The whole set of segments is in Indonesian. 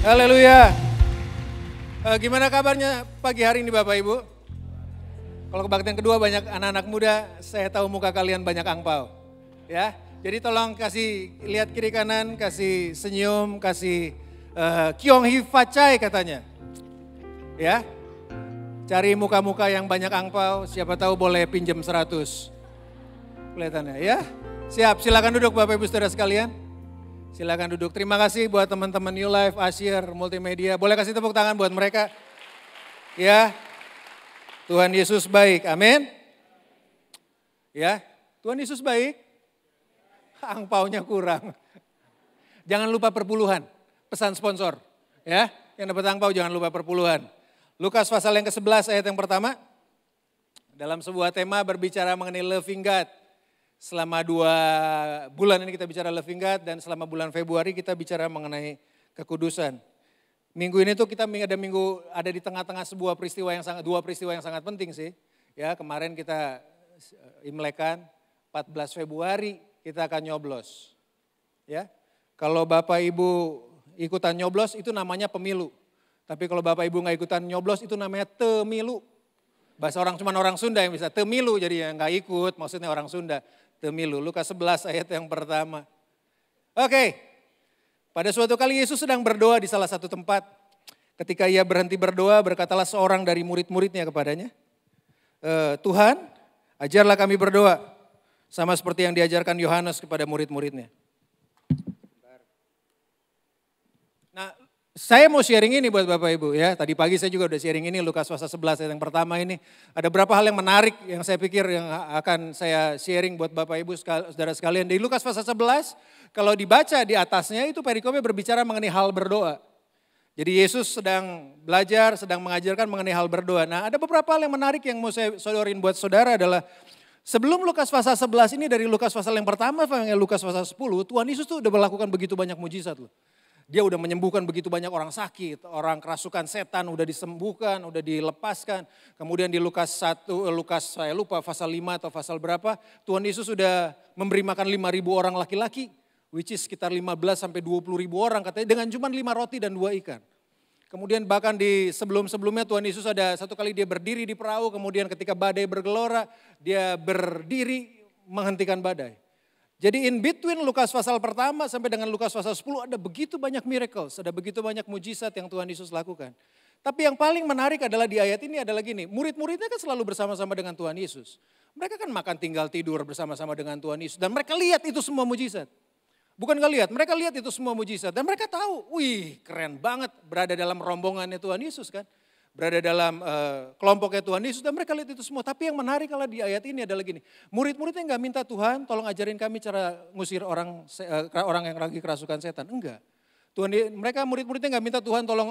Haleluya. Gimana kabarnya pagi hari ini Bapak Ibu? Kalau kebaktian kedua banyak anak-anak muda, saya tahu muka kalian banyak angpau. Ya, jadi tolong kasih lihat kiri kanan, kasih senyum, kasih Kyong Hee Facai katanya. Ya, cari muka-muka yang banyak angpau, siapa tahu boleh pinjam 100. Kelihatannya ya. Siap, silakan duduk Bapak Ibu Saudara sekalian. Silakan duduk. Terima kasih buat teman-teman New Life, Asyir, Multimedia. Boleh kasih tepuk tangan buat mereka. Ya, Tuhan Yesus baik. Amin. Ya, Tuhan Yesus baik. Angpaunya kurang. Jangan lupa perpuluhan. Pesan sponsor. Ya, yang dapat angpau jangan lupa perpuluhan. Lukas pasal yang ke-11 ayat yang pertama. Dalam sebuah tema berbicara mengenai loving God. Selama 2 bulan ini kita bicara loving God dan selama bulan Februari kita bicara mengenai kekudusan. Minggu ini tuh kita ada di tengah-tengah dua peristiwa yang sangat penting sih. Ya, kemarin kita imlekan 14 Februari kita akan nyoblos. Ya. Kalau Bapak Ibu ikutan nyoblos itu namanya pemilu. Tapi kalau Bapak Ibu nggak ikutan nyoblos itu namanya temilu. Bahasa cuman orang Sunda yang bisa temilu, jadi yang nggak ikut maksudnya orang Sunda. Temilu, Lukas 11 ayat yang pertama. Oke, pada suatu kali Yesus sedang berdoa di salah satu tempat. Ketika ia berhenti berdoa, berkatalah seorang dari murid-muridnya kepadanya. Tuhan, ajarlah kami berdoa. Sama seperti yang diajarkan Yohanes kepada murid-muridnya. Nah, saya mau sharing ini buat Bapak Ibu ya. Tadi pagi saya juga udah sharing ini Lukas pasal 11 ayat yang pertama ini. Ada beberapa hal yang menarik yang saya pikir yang akan saya sharing buat Bapak Ibu saudara sekalian. Di Lukas pasal 11 kalau dibaca di atasnya itu perikopnya berbicara mengenai hal berdoa. Jadi Yesus sedang belajar, sedang mengajarkan mengenai hal berdoa. Nah ada beberapa hal yang menarik yang mau saya sodorin buat saudara adalah sebelum Lukas pasal 11 ini dari Lukas pasal yang pertama sampai Lukas pasal 10 Tuhan Yesus tuh udah melakukan begitu banyak mujizat loh. Dia udah menyembuhkan begitu banyak orang sakit, orang kerasukan setan udah disembuhkan, udah dilepaskan. Kemudian di Lukas saya lupa pasal 5 atau pasal berapa, Tuhan Yesus sudah memberi makan 5.000 orang laki-laki, which is sekitar 15 sampai 20.000 orang katanya dengan cuma 5 roti dan 2 ikan. Kemudian bahkan di sebelum-sebelumnya Tuhan Yesus ada satu kali dia berdiri di perahu, kemudian ketika badai bergelora, dia berdiri menghentikan badai. Jadi in between Lukas pasal pertama sampai dengan Lukas pasal 10 ada begitu banyak miracles, ada begitu banyak mujizat yang Tuhan Yesus lakukan. Tapi yang paling menarik adalah di ayat ini adalah gini, murid-muridnya kan selalu bersama-sama dengan Tuhan Yesus. Mereka kan makan tinggal tidur bersama-sama dengan Tuhan Yesus dan mereka lihat itu semua mujizat. Bukan gak lihat, mereka lihat itu semua mujizat dan mereka tahu, wih keren banget berada dalam rombongannya Tuhan Yesus kan. Berada dalam kelompoknya Tuhan Yesus dan mereka lihat itu semua. Tapi yang menarik kalau di ayat ini adalah gini. Murid-muridnya gak minta Tuhan tolong ajarin kami cara ngusir orang yang lagi kerasukan setan. Enggak. Mereka murid-muridnya gak minta Tuhan tolong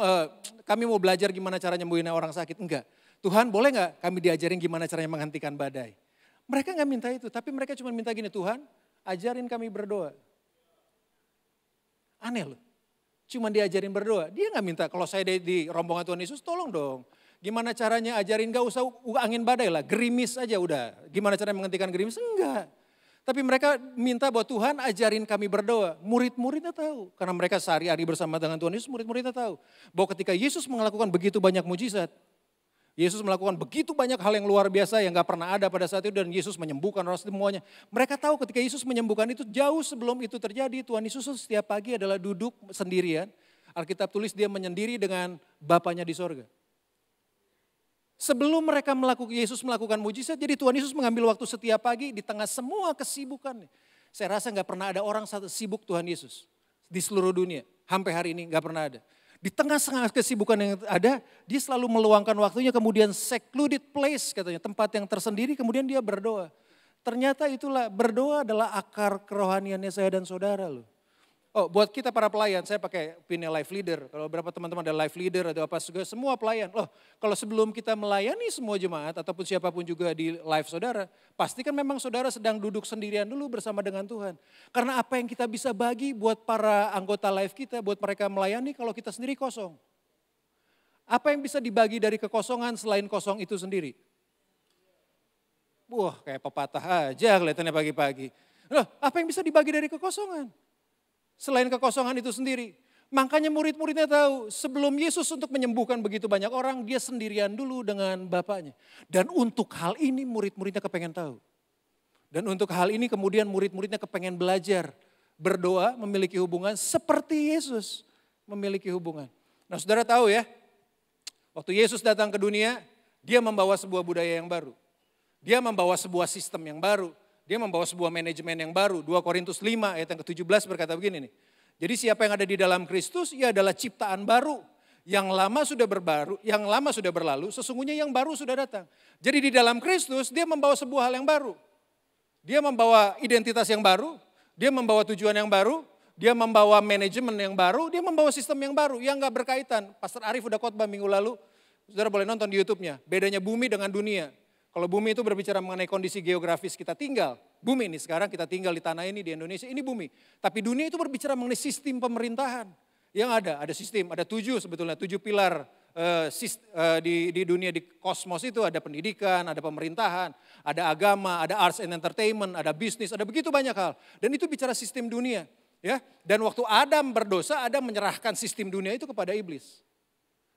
kami mau belajar gimana cara nyembuhin orang sakit. Enggak. Tuhan boleh gak kami diajarin gimana caranya menghentikan badai. Mereka gak minta itu tapi mereka cuma minta gini. Tuhan ajarin kami berdoa. Aneh loh. Cuma diajarin berdoa. Dia gak minta kalau saya di rombongan Tuhan Yesus tolong dong. Gimana caranya ajarin gak usah angin badai lah. Gerimis aja udah. Gimana caranya menghentikan gerimis? Enggak. Tapi mereka minta bahwa Tuhan ajarin kami berdoa. Murid-muridnya tahu. Karena mereka sehari-hari bersama dengan Tuhan Yesus murid-muridnya tahu. Bahwa ketika Yesus melakukan begitu banyak mujizat. Yesus melakukan begitu banyak hal yang luar biasa yang gak pernah ada pada saat itu. Dan Yesus menyembuhkan orang semuanya. Mereka tahu ketika Yesus menyembuhkan itu jauh sebelum itu terjadi. Tuhan Yesus setiap pagi adalah duduk sendirian. Alkitab tulis dia menyendiri dengan Bapanya di sorga. Sebelum Yesus melakukan mujizat. Jadi Tuhan Yesus mengambil waktu setiap pagi di tengah semua kesibukan. Saya rasa gak pernah ada orang sibuk Tuhan Yesus. Di seluruh dunia. Sampai hari ini gak pernah ada. Di tengah-tengah kesibukan yang ada, dia selalu meluangkan waktunya kemudian secluded place katanya, tempat yang tersendiri kemudian dia berdoa. Ternyata itulah berdoa adalah akar kerohaniannya saya dan saudara loh. Oh buat kita para pelayan, saya pakai pinnya life leader. Kalau berapa teman-teman ada life leader atau apa juga, semua pelayan. Loh kalau sebelum kita melayani semua jemaat ataupun siapapun juga di live saudara, pastikan memang saudara sedang duduk sendirian dulu bersama dengan Tuhan. Karena apa yang kita bisa bagi buat para anggota live kita, buat mereka melayani kalau kita sendiri kosong. Apa yang bisa dibagi dari kekosongan selain kosong itu sendiri? Wah kayak pepatah aja kelihatannya pagi-pagi. Loh apa yang bisa dibagi dari kekosongan? Selain kekosongan itu sendiri. Makanya murid-muridnya tahu, sebelum Yesus untuk menyembuhkan begitu banyak orang, dia sendirian dulu dengan Bapaknya. Dan untuk hal ini murid-muridnya kepengen tahu. Dan untuk hal ini kemudian murid-muridnya kepengen belajar, berdoa, memiliki hubungan seperti Yesus memiliki hubungan. Nah saudara tahu ya, waktu Yesus datang ke dunia, dia membawa sebuah budaya yang baru. Dia membawa sebuah sistem yang baru. Dia membawa sebuah manajemen yang baru. 2 Korintus 5 ayat yang ke-17 berkata begini nih. Jadi siapa yang ada di dalam Kristus, ia adalah ciptaan baru. Yang lama sudah berlalu, sesungguhnya yang baru sudah datang. Jadi di dalam Kristus dia membawa sebuah hal yang baru. Dia membawa identitas yang baru, dia membawa tujuan yang baru, dia membawa manajemen yang baru, dia membawa sistem yang baru yang gak berkaitan. Pastor Arief udah khotbah minggu lalu, saudara boleh nonton di YouTube-nya. Bedanya bumi dengan dunia. Kalau bumi itu berbicara mengenai kondisi geografis kita tinggal. Bumi ini sekarang kita tinggal di tanah ini, di Indonesia, ini bumi. Tapi dunia itu berbicara mengenai sistem pemerintahan. Yang ada sistem, ada 7 sebetulnya, 7 pilar di dunia, di kosmos itu ada pendidikan, ada pemerintahan, ada agama, ada arts and entertainment, ada bisnis, ada begitu banyak hal. Dan itu bicara sistem dunia. Ya. Dan waktu Adam berdosa, Adam menyerahkan sistem dunia itu kepada iblis.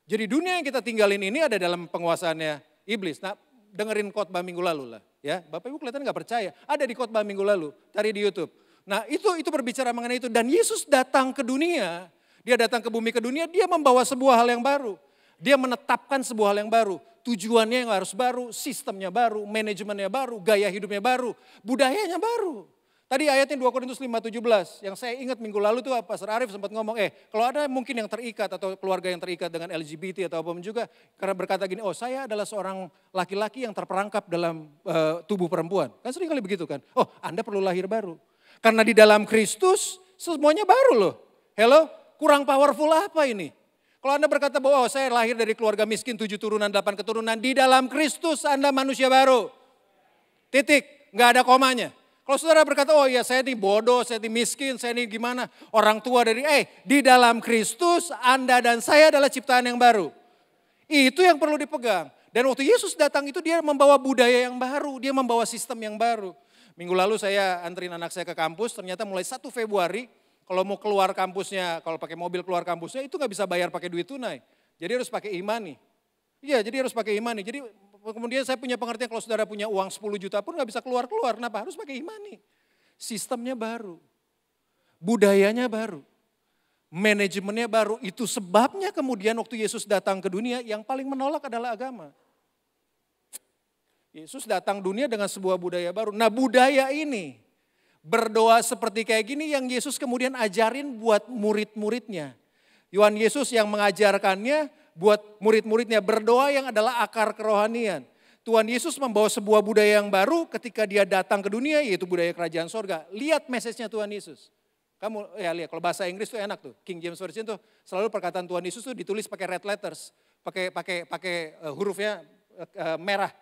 Jadi dunia yang kita tinggalin ini ada dalam penguasaannya iblis. Nah, dengerin khotbah minggu lalu lah. Ya, Bapak Ibu kelihatan gak percaya. Ada di khotbah minggu lalu, cari di YouTube. Nah itu berbicara mengenai itu. Dan Yesus datang ke dunia, dia datang ke bumi ke dunia, dia membawa sebuah hal yang baru. Dia menetapkan sebuah hal yang baru. Tujuannya yang harus baru, sistemnya baru, manajemennya baru, gaya hidupnya baru, budayanya baru. Tadi ayatnya 2 Korintus 5:17 yang saya ingat minggu lalu tuh Pastor Arief sempat ngomong, kalau ada mungkin yang terikat atau keluarga yang terikat dengan LGBT atau apapun juga, karena berkata gini, saya adalah seorang laki-laki yang terperangkap dalam tubuh perempuan. Kan sering kali begitu kan, Anda perlu lahir baru. Karena di dalam Kristus semuanya baru loh. Hello, kurang powerful apa ini? Kalau Anda berkata bahwa saya lahir dari keluarga miskin 7 turunan, 8 keturunan, di dalam Kristus Anda manusia baru. Titik, gak ada komanya. Kalau saudara berkata, saya ini bodoh, saya ini miskin, saya ini gimana. Orang tua di dalam Kristus Anda dan saya adalah ciptaan yang baru. Itu yang perlu dipegang. Dan waktu Yesus datang itu dia membawa budaya yang baru, dia membawa sistem yang baru. Minggu lalu saya anterin anak saya ke kampus, ternyata mulai 1 Februari, kalau mau keluar kampusnya, kalau pakai mobil keluar kampusnya itu gak bisa bayar pakai duit tunai. Jadi harus pakai e-money. Iya, jadi harus pakai e-money. Jadi kemudian saya punya pengertian kalau saudara punya uang 10 juta pun gak bisa keluar-keluar. Kenapa? Harus pakai e-money. Sistemnya baru. Budayanya baru. Manajemennya baru. Itu sebabnya kemudian waktu Yesus datang ke dunia yang paling menolak adalah agama. Yesus datang dunia dengan sebuah budaya baru. Nah budaya ini berdoa seperti kayak gini yang Yesus kemudian ajarin buat murid-muridnya. Yohanes Yesus yang mengajarkannya buat murid-muridnya berdoa yang adalah akar kerohanian. Tuhan Yesus membawa sebuah budaya yang baru ketika dia datang ke dunia yaitu budaya kerajaan sorga. Lihat message-nya Tuhan Yesus. Kamu lihat kalau bahasa Inggris tuh enak tuh. King James Version tuh selalu perkataan Tuhan Yesus tuh ditulis pakai red letters. Pakai hurufnya merah.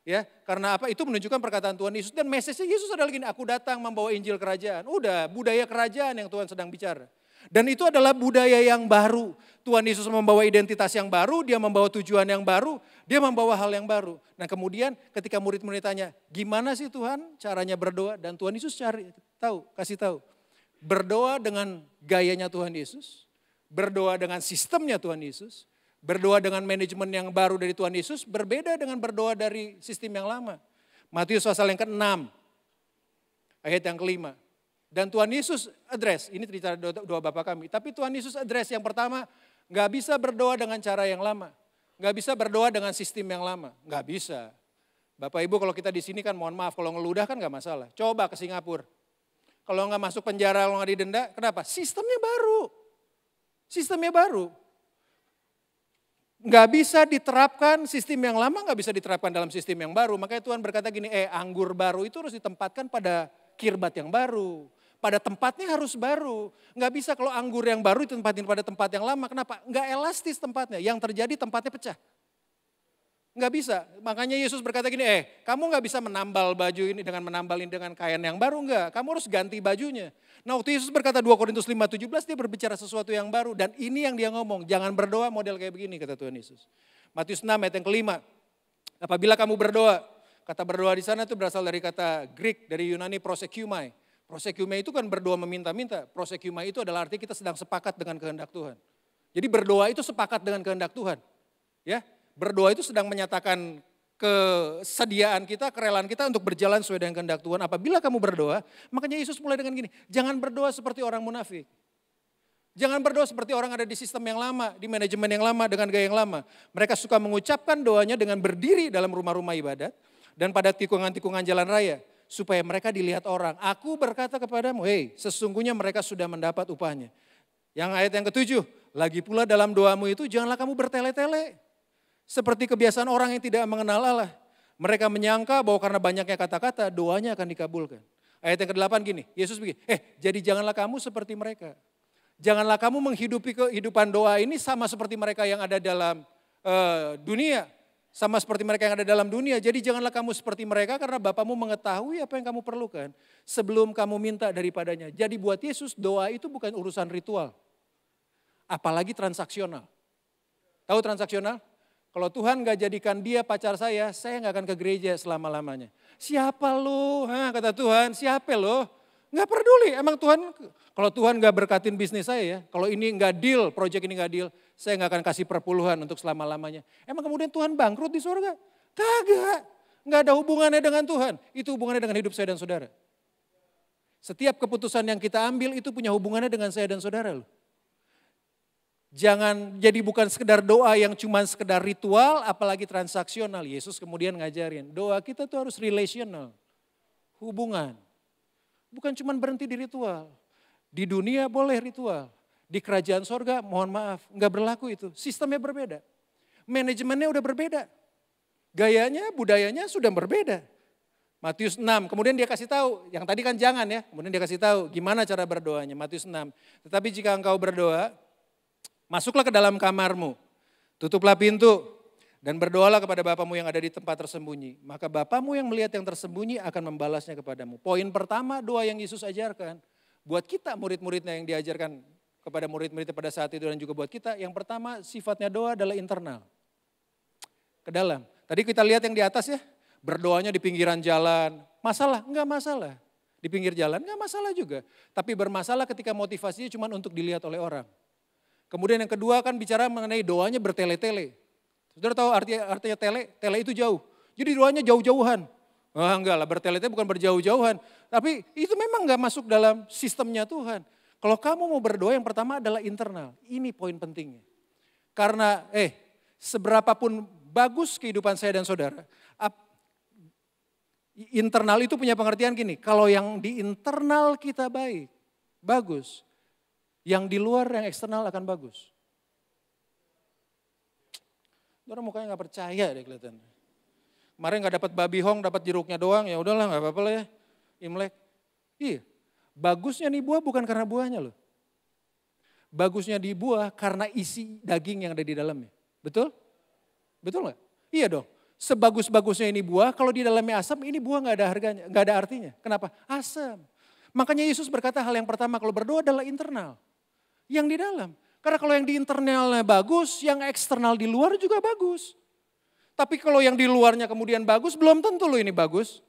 Ya, karena apa? Itu menunjukkan perkataan Tuhan Yesus dan message-nya Yesus adalah gini, aku datang membawa Injil kerajaan. Udah, budaya kerajaan yang Tuhan sedang bicara. Dan itu adalah budaya yang baru. Tuhan Yesus membawa identitas yang baru, dia membawa tujuan yang baru, dia membawa hal yang baru. Nah kemudian ketika murid-murid tanya, gimana sih Tuhan caranya berdoa? Dan Tuhan Yesus kasih tahu. Berdoa dengan gayanya Tuhan Yesus, berdoa dengan sistemnya Tuhan Yesus, berdoa dengan manajemen yang baru dari Tuhan Yesus, berbeda dengan berdoa dari sistem yang lama. Matius pasal yang ke-6, ayat yang ke-5. Dan Tuhan Yesus address, ini cerita doa Bapa kami. Tapi Tuhan Yesus address yang pertama, gak bisa berdoa dengan cara yang lama. Gak bisa berdoa dengan sistem yang lama. Gak bisa. Bapak Ibu kalau kita di sini kan mohon maaf, kalau ngeludah kan gak masalah. Coba ke Singapura. Kalau gak masuk penjara, kalau gak didenda, kenapa? Sistemnya baru. Sistemnya baru. Gak bisa diterapkan sistem yang lama, gak bisa diterapkan dalam sistem yang baru. Makanya Tuhan berkata gini, anggur baru itu harus ditempatkan pada kirbat yang baru. Pada tempatnya harus baru. Nggak bisa kalau anggur yang baru ditempatin pada tempat yang lama. Kenapa? Nggak elastis tempatnya. Yang terjadi tempatnya pecah. Nggak bisa. Makanya Yesus berkata gini, kamu nggak bisa menambal baju ini dengan kain yang baru. Nggak. Kamu harus ganti bajunya. Nah waktu Yesus berkata 2 Korintus 5:17 dia berbicara sesuatu yang baru. Dan ini yang dia ngomong. Jangan berdoa model kayak begini kata Tuhan Yesus. Matius 6 ayat yang ke-5. Apabila kamu berdoa. Kata berdoa di sana itu berasal dari kata Greek, dari Yunani prosekumai. Prosekume itu kan berdoa meminta-minta. Prosekume itu adalah arti kita sedang sepakat dengan kehendak Tuhan. Jadi berdoa itu sepakat dengan kehendak Tuhan. Ya, berdoa itu sedang menyatakan kesediaan kita, kerelaan kita untuk berjalan sesuai dengan kehendak Tuhan. Apabila kamu berdoa, makanya Yesus mulai dengan gini, jangan berdoa seperti orang munafik. Jangan berdoa seperti orang ada di sistem yang lama, di manajemen yang lama, dengan gaya yang lama. Mereka suka mengucapkan doanya dengan berdiri dalam rumah-rumah ibadat dan pada tikungan-tikungan jalan raya. Supaya mereka dilihat orang. Aku berkata kepadamu, hei, sesungguhnya mereka sudah mendapat upahnya. Yang ayat yang ketujuh, lagi pula dalam doamu itu janganlah kamu bertele-tele. Seperti kebiasaan orang yang tidak mengenal Allah. Mereka menyangka bahwa karena banyaknya kata-kata, doanya akan dikabulkan. Ayat yang ke-8 gini, Yesus begini, jadi janganlah kamu seperti mereka. Janganlah kamu menghidupi kehidupan doa ini sama seperti mereka yang ada dalam dunia. Sama seperti mereka yang ada dalam dunia. Jadi janganlah kamu seperti mereka karena Bapamu mengetahui apa yang kamu perlukan. Sebelum kamu minta daripadanya. Jadi buat Yesus doa itu bukan urusan ritual. Apalagi transaksional. Tahu transaksional? Kalau Tuhan gak jadikan dia pacar saya gak akan ke gereja selama-lamanya. Siapa lo? Kata Tuhan, siapa lo? Gak peduli, emang Tuhan, kalau Tuhan gak berkatin bisnis saya ya, kalau ini gak deal, proyek ini gak deal, saya gak akan kasih perpuluhan untuk selama-lamanya. Emang kemudian Tuhan bangkrut di surga? Kagak, gak ada hubungannya dengan Tuhan, itu hubungannya dengan hidup saya dan saudara. Setiap keputusan yang kita ambil itu punya hubungannya dengan saya dan saudara loh. Jangan jadi bukan sekedar doa yang cuma sekedar ritual, apalagi transaksional. Yesus kemudian ngajarin, doa kita tuh harus relational, hubungan. Bukan cuma berhenti di ritual. Di dunia boleh ritual. Di kerajaan sorga mohon maaf, nggak berlaku itu. Sistemnya berbeda. Manajemennya udah berbeda. Gayanya, budayanya sudah berbeda. Matius 6, kemudian dia kasih tahu, yang tadi kan jangan ya. Kemudian dia kasih tahu gimana cara berdoanya, Matius 6. Tetapi jika engkau berdoa, masuklah ke dalam kamarmu, tutuplah pintu, dan berdoalah kepada Bapamu yang ada di tempat tersembunyi. Maka Bapamu yang melihat yang tersembunyi akan membalasnya kepadamu. Poin pertama doa yang Yesus ajarkan. Buat kita murid-muridnya yang diajarkan kepada murid-muridnya pada saat itu dan juga buat kita. Yang pertama sifatnya doa adalah internal. Ke dalam. Tadi kita lihat yang di atas ya. Berdoanya di pinggiran jalan. Masalah? Enggak masalah. Di pinggir jalan enggak masalah juga. Tapi bermasalah ketika motivasinya cuma untuk dilihat oleh orang. Kemudian yang kedua kan bicara mengenai doanya bertele-tele. Saudara tahu artinya tele? Tele itu jauh. Jadi doanya jauh-jauhan. Enggak lah, bertele-tele bukan berjauh-jauhan. Tapi itu memang enggak masuk dalam sistemnya Tuhan. Kalau kamu mau berdoa yang pertama adalah internal. Ini poin pentingnya. Karena seberapapun bagus kehidupan saya dan saudara. Internal itu punya pengertian gini. Kalau yang di internal kita baik, bagus. Yang di luar yang eksternal akan bagus. Orang mukanya gak percaya deh kelihatan. Kemarin gak dapat babi hong, dapat jeruknya doang, ya udahlah gak apa-apa lah ya. Imlek. Iya, bagusnya nih buah bukan karena buahnya loh. Bagusnya di buah karena isi daging yang ada di dalamnya. Betul? Betul gak? Iya dong. Sebagus-bagusnya ini buah, kalau di dalamnya asam, ini buah gak ada harganya, gak ada artinya. Kenapa? Asam. Makanya Yesus berkata hal yang pertama kalau berdoa adalah internal. Yang di dalam. Karena kalau yang di internalnya bagus, yang eksternal di luar juga bagus. Tapi kalau yang di luarnya kemudian bagus, belum tentu loh ini bagus.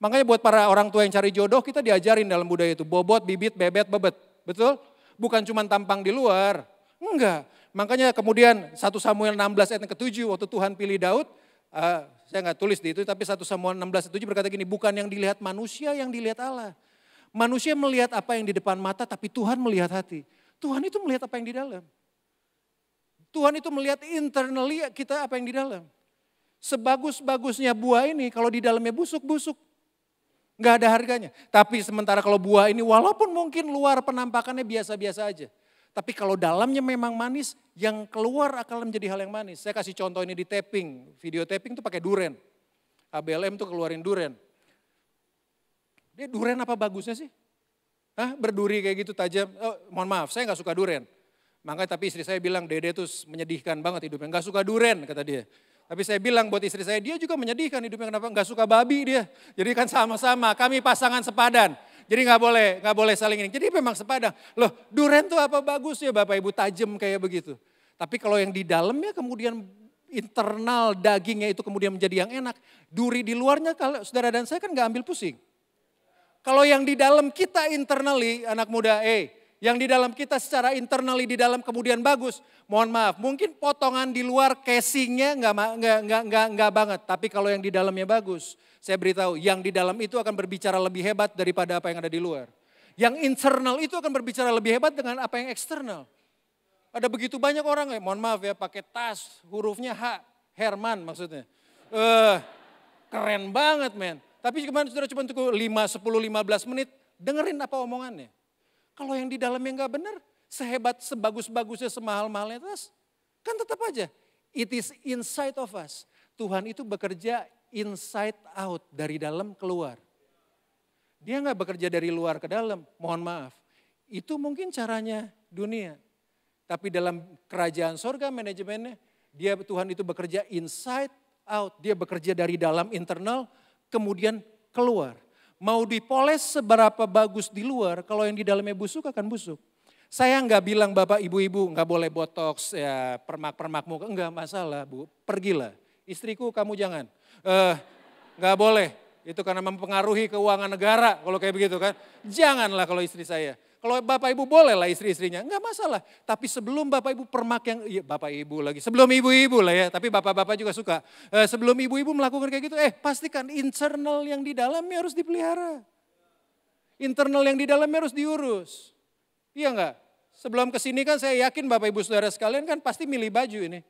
Makanya buat para orang tua yang cari jodoh, kita diajarin dalam budaya itu. Bobot, bibit, bebet, bebet. Betul? Bukan cuma tampang di luar. Enggak. Makanya kemudian 1 Samuel 16 ayat yang ke-7 waktu Tuhan pilih Daud. Saya nggak tulis di itu, tapi 1 Samuel 16 ayat 7 berkata gini, bukan yang dilihat manusia, yang dilihat Allah. Manusia melihat apa yang di depan mata, tapi Tuhan melihat hati. Tuhan itu melihat apa yang di dalam. Tuhan itu melihat internally kita apa yang di dalam. Sebagus-bagusnya buah ini kalau di dalamnya busuk-busuk. Gak ada harganya. Tapi sementara kalau buah ini walaupun mungkin luar penampakannya biasa-biasa aja. Tapi kalau dalamnya memang manis, yang keluar akan menjadi hal yang manis. Saya kasih contoh ini di taping. Video taping itu pakai duren. ABLM tuh keluarin duren. Dia duren apa bagusnya sih? Berduri kayak gitu tajam. Mohon maaf, saya gak suka duren. Makanya tapi istri saya bilang, Dede tuh menyedihkan banget hidupnya. Gak suka duren kata dia. Tapi saya bilang buat istri saya, dia juga menyedihkan hidupnya. Kenapa? Gak suka babi dia. Jadi kan sama-sama, kami pasangan sepadan. Jadi gak boleh saling ini. Jadi memang sepadan. Loh, duren tuh apa bagusnya Bapak Ibu, tajam kayak begitu. Tapi kalau yang di dalamnya kemudian internal dagingnya itu kemudian menjadi yang enak. Duri di luarnya kalau saudara dan saya kan gak ambil pusing. Kalau yang di dalam kita internally, anak muda, yang di dalam kita secara internally di dalam kemudian bagus, mohon maaf, mungkin potongan di luar casingnya nggak banget, tapi kalau yang di dalamnya bagus, saya beritahu, yang di dalam itu akan berbicara lebih hebat daripada apa yang ada di luar. Yang internal itu akan berbicara lebih hebat dengan apa yang eksternal. Ada begitu banyak orang, mohon maaf ya, pakai tas hurufnya H, Herman maksudnya. Keren banget men. Tapi kemarin saudara cuma 5, 10, 15 menit dengerin apa omongannya. Kalau yang di dalamnya nggak benar, sehebat, sebagus-bagusnya, semahal-mahalnya tas, kan tetap aja. It is inside of us. Tuhan itu bekerja inside out, dari dalam keluar. Dia nggak bekerja dari luar ke dalam, mohon maaf. Itu mungkin caranya dunia. Tapi dalam kerajaan sorga manajemennya, Tuhan itu bekerja inside out. Dia bekerja dari dalam internal, kemudian keluar. Mau dipoles seberapa bagus di luar, kalau yang di dalamnya busuk akan busuk. Saya nggak bilang bapak ibu-ibu nggak boleh botox, ya permak-permak muka, enggak masalah bu, pergilah. Istriku kamu jangan, nggak boleh. Itu karena mempengaruhi keuangan negara kalau kayak begitu kan. Janganlah kalau istri saya. Kalau bapak ibu boleh lah istri-istrinya, enggak masalah. Tapi sebelum bapak ibu permak yang, iya bapak ibu lagi, sebelum ibu-ibu lah ya, tapi bapak-bapak juga suka. Sebelum ibu-ibu melakukan kayak gitu, pastikan internal yang di dalamnya harus dipelihara. Internal yang di dalamnya harus diurus. Iya enggak? Sebelum kesini kan saya yakin bapak ibu saudara sekalian kan pasti milih baju ini.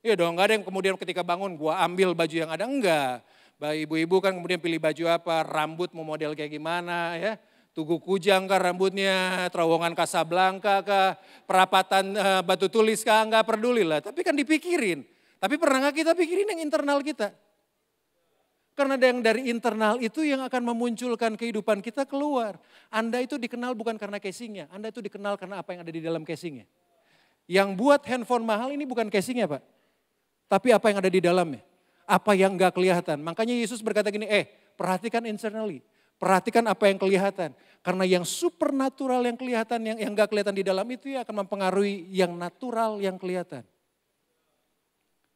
Iya dong, enggak ada yang kemudian ketika bangun gua ambil baju yang ada, enggak. Ibu-ibu kan kemudian pilih baju apa, rambut mau model kayak gimana ya. Tugu Kujang kah rambutnya, terowongan Casablanca kah, perapatan Batu Tulis kah, enggak peduli lah. Tapi kan dipikirin. Tapi pernah gak kita pikirin yang internal kita? Karena yang dari internal itu yang akan memunculkan kehidupan kita keluar. Anda itu dikenal bukan karena casingnya, Anda itu dikenal karena apa yang ada di dalam casingnya. Yang buat handphone mahal ini bukan casingnya Pak. Tapi apa yang ada di dalamnya. Apa yang gak kelihatan. Makanya Yesus berkata gini, perhatikan internally. Perhatikan apa yang kelihatan. Karena yang supernatural yang kelihatan, yang gak kelihatan di dalam itu ya akan mempengaruhi yang natural yang kelihatan.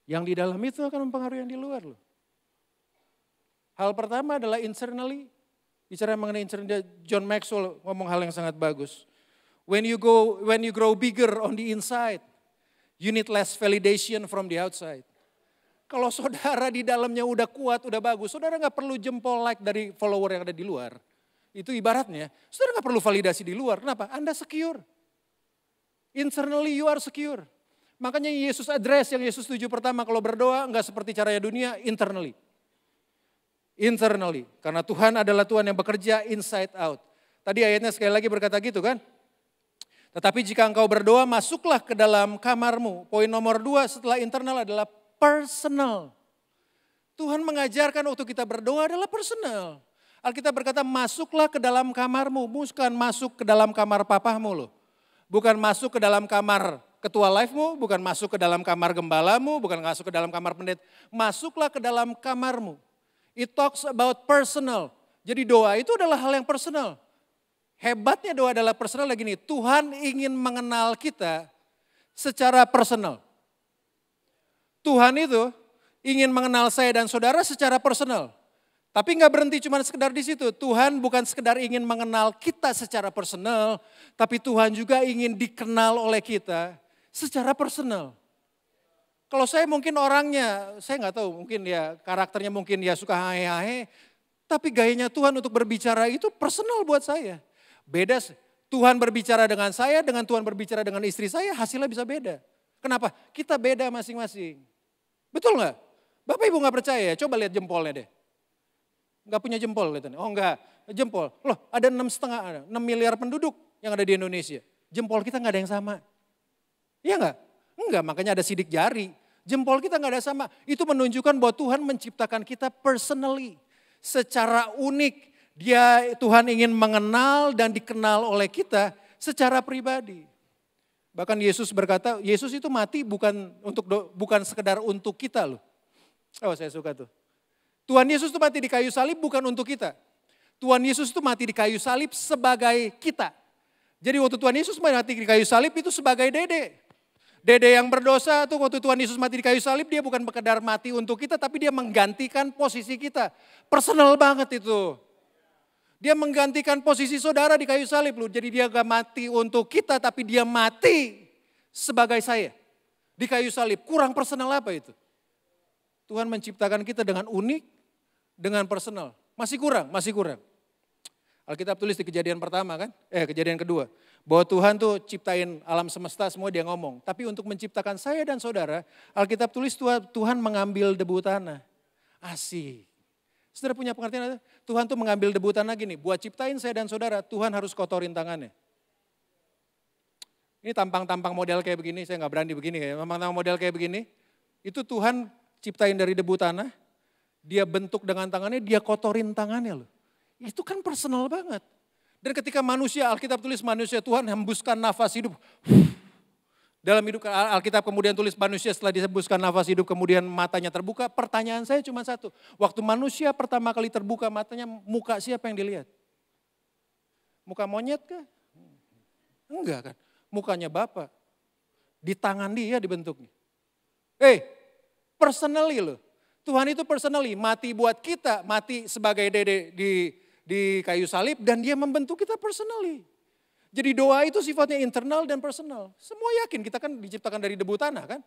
Yang di dalam itu akan mempengaruhi yang di luar loh. Hal pertama adalah internally. Bicara mengenai internally, John Maxwell ngomong hal yang sangat bagus. When you grow bigger on the inside, you need less validation from the outside. Kalau saudara di dalamnya udah kuat, udah bagus, saudara gak perlu jempol like dari follower yang ada di luar. Itu ibaratnya, saudara gak perlu validasi di luar. Kenapa? Anda secure. Internally you are secure. Makanya Yesus address yang Yesus tuju pertama, kalau berdoa gak seperti caranya dunia, internally. Internally, karena Tuhan adalah Tuhan yang bekerja inside out. Tadi ayatnya sekali lagi berkata gitu kan. Tetapi jika engkau berdoa, masuklah ke dalam kamarmu. Poin nomor 2 setelah internal adalah personal. Tuhan mengajarkan waktu kita berdoa adalah personal. Alkitab berkata masuklah ke dalam kamarmu, bukan masuk ke dalam kamar papahmu loh. Bukan masuk ke dalam kamar ketua live-mu, bukan masuk ke dalam kamar gembalamu, bukan masuk ke dalam kamar pendeta. Masuklah ke dalam kamarmu. It talks about personal. Jadi doa itu adalah hal yang personal. Hebatnya doa adalah personal lagi nih. Tuhan ingin mengenal kita secara personal. Tuhan itu ingin mengenal saya dan saudara secara personal. Tapi gak berhenti cuma sekedar di situ. Tuhan bukan sekedar ingin mengenal kita secara personal, tapi Tuhan juga ingin dikenal oleh kita secara personal. Kalau saya mungkin orangnya, saya gak tahu, mungkin ya karakternya mungkin ya suka hahe-hahe, tapi gayanya Tuhan untuk berbicara itu personal buat saya. Beda, Tuhan berbicara dengan saya, dengan Tuhan berbicara dengan istri saya, hasilnya bisa beda. Kenapa? Kita beda masing-masing. Betul nggak? Bapak ibu nggak percaya, coba lihat jempolnya deh. Nggak punya jempol lihatnya. Oh enggak, jempol. Loh ada 6,5, 6 miliar penduduk yang ada di Indonesia. Jempol kita nggak ada yang sama. Iya nggak? Enggak, makanya ada sidik jari. Jempol kita nggak ada sama. Itu menunjukkan bahwa Tuhan menciptakan kita personally. Secara unik. Tuhan ingin mengenal dan dikenal oleh kita secara pribadi. Bahkan Yesus berkata, Yesus itu mati bukan sekedar untuk kita loh. Oh saya suka tuh. Tuhan Yesus itu mati di kayu salib bukan untuk kita. Tuhan Yesus itu mati di kayu salib sebagai kita. Jadi waktu Tuhan Yesus mati di kayu salib itu sebagai Dede. Dede yang berdosa tuh waktu Tuhan Yesus mati di kayu salib dia bukan sekedar mati untuk kita tapi dia menggantikan posisi kita. Personal banget itu. Dia menggantikan posisi saudara di kayu salib loh. Jadi dia gak mati untuk kita, tapi dia mati sebagai saya. Di kayu salib, kurang personal apa itu? Tuhan menciptakan kita dengan unik, dengan personal. Masih kurang, masih kurang. Alkitab tulis di kejadian pertama kan, kejadian kedua. Bahwa Tuhan tuh ciptain alam semesta semua dia ngomong. Tapi untuk menciptakan saya dan saudara, Alkitab tulis Tuhan mengambil debu tanah. Asik. Saudara punya pengertian, Tuhan tuh mengambil debu tanah gini, buat ciptain saya dan saudara, Tuhan harus kotorin tangannya. Ini tampang-tampang model kayak begini, saya gak berani begini ya, tampang-tampang model kayak begini, itu Tuhan ciptain dari debu tanah, dia bentuk dengan tangannya, dia kotorin tangannya loh. Itu kan personal banget. Dan ketika manusia, Alkitab tulis manusia, Tuhan hembuskan nafas hidup. Dalam hidup Alkitab kemudian tulis manusia setelah dihembuskan nafas hidup kemudian matanya terbuka. Pertanyaan saya cuma satu. Waktu manusia pertama kali terbuka matanya, muka siapa yang dilihat? Muka monyet kah? Enggak kan. Mukanya Bapa. Di tangan dia dibentuknya. Personally loh. Tuhan itu personally mati buat kita. Mati sebagai dede di kayu salib dan dia membentuk kita personally. Jadi doa itu sifatnya internal dan personal. Semua yakin kita kan diciptakan dari debu tanah kan.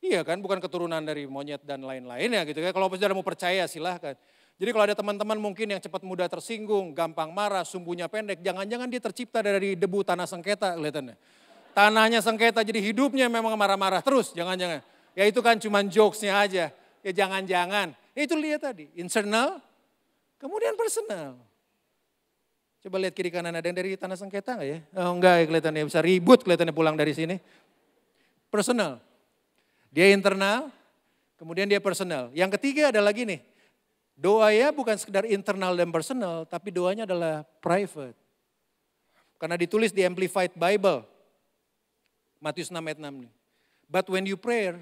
Iya kan, bukan keturunan dari monyet dan lain-lainnya gitu kan. Kalau saudara mau percaya silahkan. Jadi kalau ada teman-teman mungkin yang cepat mudah tersinggung, gampang marah, sumbunya pendek. Jangan-jangan dia tercipta dari debu tanah sengketa kelihatannya. Tanahnya sengketa jadi hidupnya memang marah-marah terus, jangan-jangan. Ya itu kan cuma jokesnya aja. Ya jangan-jangan. Itu lihat tadi, internal, kemudian personal. Coba lihat kiri kanan, ada yang dari tanah sengketa enggak ya? Oh enggak ya kelihatannya, bisa ribut kelihatannya pulang dari sini. Personal. Dia internal, kemudian dia personal. Yang ketiga ada lagi nih, doa ya bukan sekedar internal dan personal, tapi doanya adalah private. Karena ditulis di Amplified Bible, Matius 6 ayat 6 nih. But when you pray,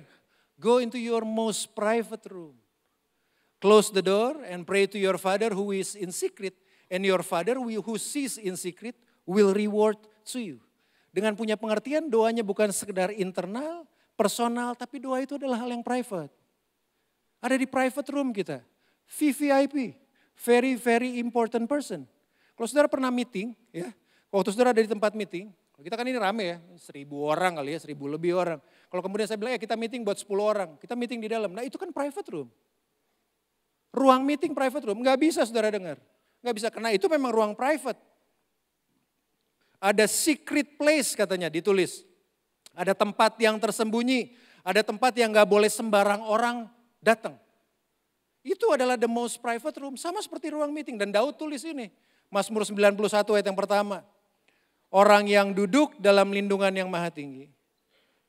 go into your most private room. Close the door and pray to your Father who is in secret. And your Father who sees in secret will reward to you. Dengan punya pengertian doanya bukan sekedar internal, personal, tapi doa itu adalah hal yang private. Ada di private room kita. VVIP, very very important person. Kalau saudara pernah meeting, ya, waktu saudara ada di tempat meeting, kita kan ini rame ya, 1.000 orang kali ya, 1.000 lebih orang. Kalau kemudian saya bilang ya kita meeting buat 10 orang, kita meeting di dalam. Nah itu kan private room. Ruang meeting private room, nggak bisa saudara dengar. Nggak bisa, karena itu memang ruang private. Ada secret place katanya ditulis. Ada tempat yang tersembunyi. Ada tempat yang nggak boleh sembarang orang datang. Itu adalah the most private room. Sama seperti ruang meeting. Dan Daud tulis ini. Mazmur 91 ayat yang pertama. Orang yang duduk dalam lindungan yang maha tinggi.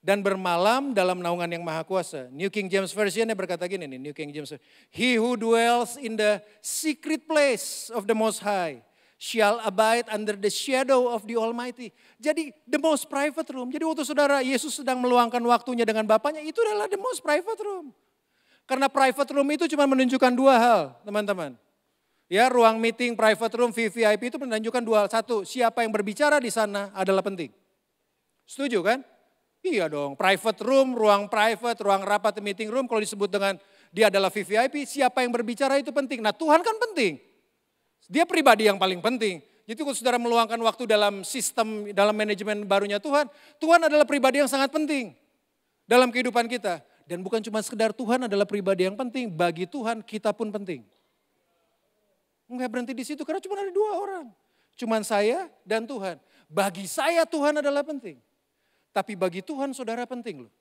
Dan bermalam dalam naungan yang maha kuasa. New King James Version-nya berkata gini nih, New King James. He who dwells in the secret place of the Most High shall abide under the shadow of the Almighty. Jadi the most private room. Jadi waktu saudara Yesus sedang meluangkan waktunya dengan Bapaknya, itu adalah the most private room. Karena private room itu cuma menunjukkan dua hal, teman-teman. Ya, ruang meeting, private room, VVIP itu menunjukkan dua hal. Satu, siapa yang berbicara di sana adalah penting. Setuju kan? Iya dong, private room, ruang private, ruang rapat, meeting room, kalau disebut dengan dia adalah VVIP, siapa yang berbicara itu penting. Nah Tuhan kan penting, dia pribadi yang paling penting. Jadi kalau saudara meluangkan waktu dalam sistem, dalam manajemen barunya Tuhan, Tuhan adalah pribadi yang sangat penting dalam kehidupan kita. Dan bukan cuma sekedar Tuhan adalah pribadi yang penting, bagi Tuhan kita pun penting. Enggak berhenti di situ karena cuma ada dua orang. Cuman saya dan Tuhan. Bagi saya Tuhan adalah penting. Tapi bagi Tuhan saudara penting loh.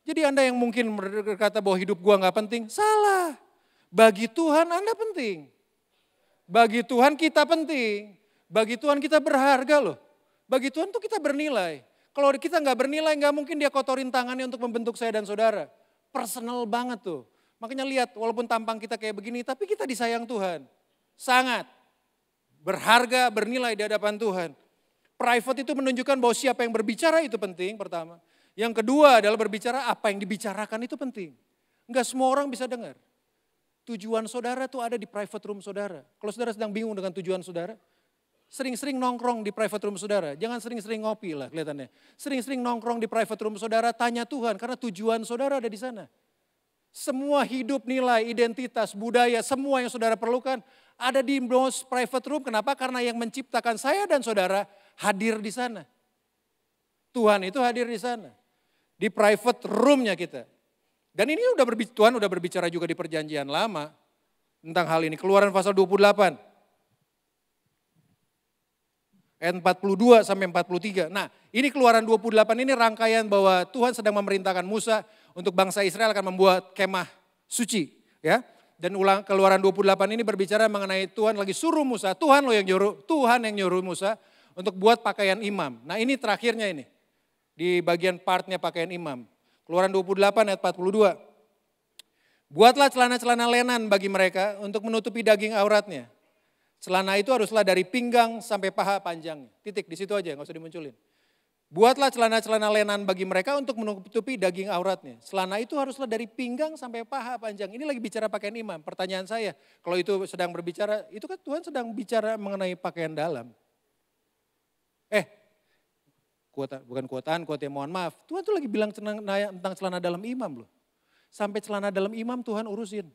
Jadi Anda yang mungkin berkata bahwa hidup gua gak penting, salah. Bagi Tuhan Anda penting. Bagi Tuhan kita penting. Bagi Tuhan kita berharga loh. Bagi Tuhan tuh kita bernilai. Kalau kita gak bernilai gak mungkin dia kotorin tangannya untuk membentuk saya dan saudara. Personal banget tuh. Makanya lihat walaupun tampang kita kayak begini tapi kita disayang Tuhan. Sangat berharga, bernilai di hadapan Tuhan. Private itu menunjukkan bahwa siapa yang berbicara itu penting pertama. Yang kedua adalah berbicara apa yang dibicarakan itu penting. Enggak semua orang bisa dengar. Tujuan saudara tuh ada di private room saudara. Kalau saudara sedang bingung dengan tujuan saudara, sering-sering nongkrong di private room saudara. Jangan sering-sering ngopi lah kelihatannya. Sering-sering nongkrong di private room saudara, tanya Tuhan karena tujuan saudara ada di sana. Semua hidup, nilai, identitas, budaya, semua yang saudara perlukan ada di most private room. Kenapa? Karena yang menciptakan saya dan saudara hadir di sana. Tuhan itu hadir di sana. Di private roomnya kita. Dan ini Tuhan udah berbicara juga di perjanjian lama tentang hal ini. Keluaran pasal 28. Ayat 42 sampai 43. Nah ini Keluaran 28 ini rangkaian bahwa Tuhan sedang memerintahkan Musa untuk bangsa Israel akan membuat kemah suci. Ya. Dan Keluaran 28 ini berbicara mengenai Tuhan lagi suruh Musa. Tuhan yang nyuruh Musa untuk buat pakaian imam. Nah ini terakhirnya ini. Di bagian partnya pakaian imam. Keluaran 28 ayat 42. Buatlah celana-celana lenan bagi mereka untuk menutupi daging auratnya. Celana itu haruslah dari pinggang sampai paha panjangnya. Titik di situ aja, nggak usah dimunculin. Buatlah celana-celana lenan bagi mereka untuk menutupi daging auratnya. Celana itu haruslah dari pinggang sampai paha panjang. Ini lagi bicara pakaian imam. Pertanyaan saya, kalau itu sedang berbicara, itu kan Tuhan sedang bicara mengenai pakaian dalam. Bukan kuotaan, mohon maaf. Tuhan tuh lagi bilang tentang celana dalam imam loh. Sampai celana dalam imam Tuhan urusin.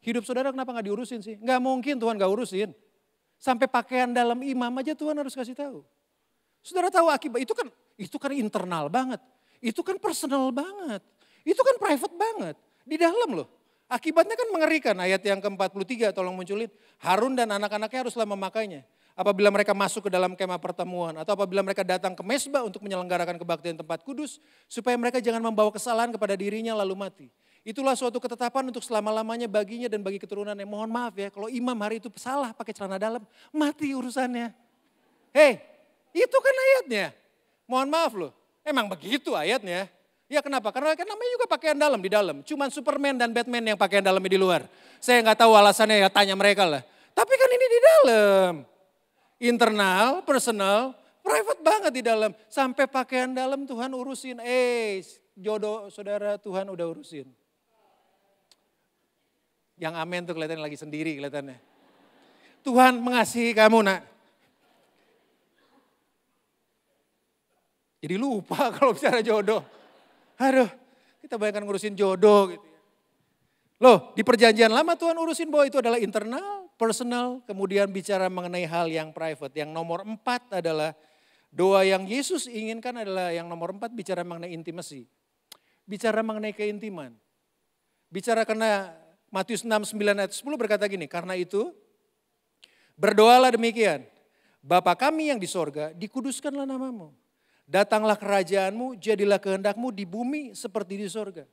Hidup saudara kenapa gak diurusin sih? Gak mungkin Tuhan gak urusin. Sampai pakaian dalam imam aja Tuhan harus kasih tahu. Saudara tahu akibat, itu kan internal banget. Itu kan personal banget. Itu kan private banget. Di dalam loh. Akibatnya kan mengerikan. Ayat yang ke-43 tolong munculin. Harun dan anak-anaknya haruslah memakainya. Apabila mereka masuk ke dalam kemah pertemuan atau apabila mereka datang ke mesbah untuk menyelenggarakan kebaktian tempat kudus, supaya mereka jangan membawa kesalahan kepada dirinya lalu mati. Itulah suatu ketetapan untuk selama-lamanya baginya dan bagi keturunannya. Mohon maaf ya, kalau imam hari itu salah pakai celana dalam, mati urusannya. Hei, itu kan ayatnya. Mohon maaf loh, emang begitu ayatnya. Ya kenapa? Karena kan namanya juga pakaian dalam di dalam. Cuman Superman dan Batman yang pakaian dalamnya di luar. Saya nggak tahu alasannya, ya tanya mereka lah. Tapi kan ini di dalam. Internal, personal, private banget di dalam. Sampai pakaian dalam Tuhan urusin. Jodoh saudara Tuhan udah urusin. Yang amin tuh kelihatannya lagi sendiri kelihatannya. Tuhan mengasihi kamu nak. Jadi lupa kalau bicara jodoh. Aduh, kita bayangkan ngurusin jodoh gitu ya. Loh, di perjanjian lama Tuhan urusin bahwa itu adalah internal, personal, kemudian bicara mengenai hal yang private. Yang nomor 4 adalah doa yang Yesus inginkan adalah yang nomor 4 bicara mengenai intimasi. Bicara mengenai keintiman. Bicara karena Matius 6, 9 ayat 10 berkata gini, karena itu berdoalah demikian. Bapa kami yang di sorga, dikuduskanlah namamu. Datanglah kerajaanmu, jadilah kehendakmu di bumi seperti di sorga.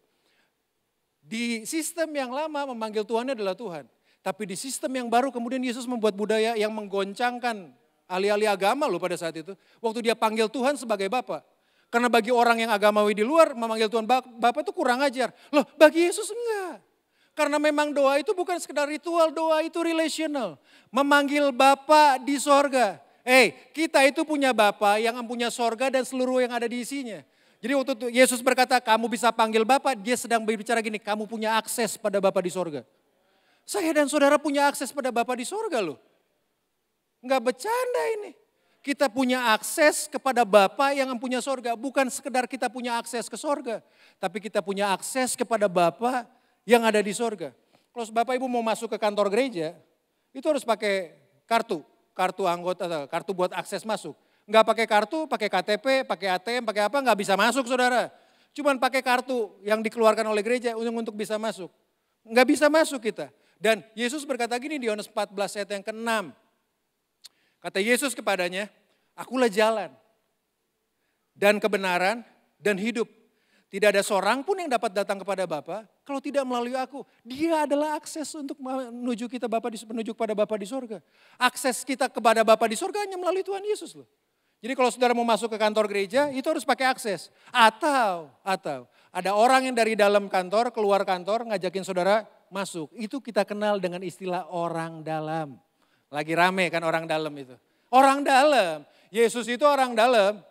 Di sistem yang lama memanggil Tuhannya adalah Tuhan. Tapi di sistem yang baru kemudian Yesus membuat budaya yang menggoncangkan ahli-ahli agama loh pada saat itu. Waktu dia panggil Tuhan sebagai Bapa. Karena bagi orang yang agamawi di luar memanggil Tuhan Bapa itu kurang ajar. Loh bagi Yesus enggak. Karena memang doa itu bukan sekedar ritual, doa itu relational. Memanggil Bapa di sorga. Kita itu punya Bapa yang punya sorga dan seluruh yang ada di isinya. Jadi waktu itu Yesus berkata kamu bisa panggil Bapa, dia sedang berbicara gini, kamu punya akses pada Bapa di sorga. Saya dan saudara punya akses pada Bapa di sorga loh. Enggak bercanda ini. Kita punya akses kepada Bapa yang punya sorga. Bukan sekedar kita punya akses ke sorga. Tapi kita punya akses kepada Bapa yang ada di sorga. Kalau Bapak Ibu mau masuk ke kantor gereja, itu harus pakai kartu. Kartu anggota, kartu buat akses masuk. Enggak pakai kartu, pakai KTP, pakai ATM, pakai apa, enggak bisa masuk saudara. Cuman pakai kartu yang dikeluarkan oleh gereja untuk bisa masuk. Enggak bisa masuk kita. Dan Yesus berkata gini di Yohanes 14 ayat yang ke-6. Kata Yesus kepadanya, akulah jalan dan kebenaran dan hidup. Tidak ada seorang pun yang dapat datang kepada Bapa kalau tidak melalui aku. Dia adalah akses untuk menuju kepada Bapa di sorga. Akses kita kepada Bapa di sorga hanya melalui Tuhan Yesus loh. Jadi kalau saudara mau masuk ke kantor gereja itu harus pakai akses. Atau ada orang yang dari dalam kantor keluar kantor ngajakin saudara masuk. Itu kita kenal dengan istilah orang dalam. Lagi rame kan orang dalam itu. Orang dalam. Yesus itu orang dalam.